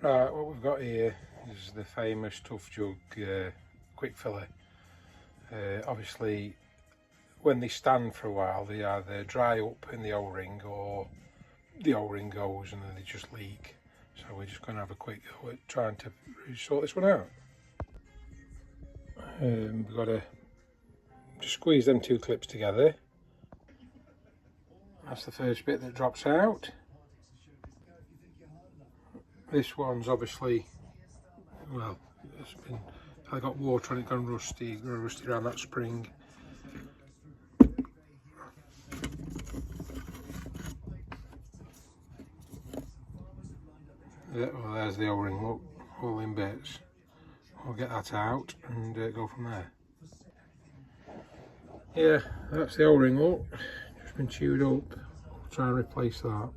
Right, what we've got here is the famous Tough Jug quick filler. Obviously, when they stand for a while, they either dry up in the O-ring or the O-ring goes and then they just leak. So we're just going to have a quick go at trying to sort this one out. We've got to just squeeze them two clips together. That's the first bit that drops out. This one's obviously, well, I got water on it, gone rusty around that spring. Well, there's the O-ring, look, all in bits. We'll get that out and go from there. Yeah, that's the O-ring, look, just been chewed up. We'll try and replace that.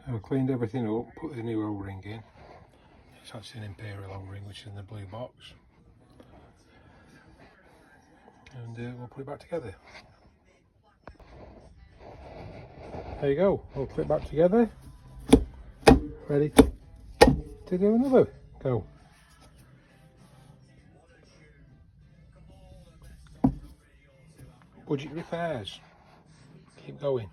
So I've cleaned everything up, put the new O-ring in. It's actually an Imperial O-ring, which is in the blue box. And we'll put it back together. There you go, we'll put it back together. Ready to do another go. Budget repairs. Keep going.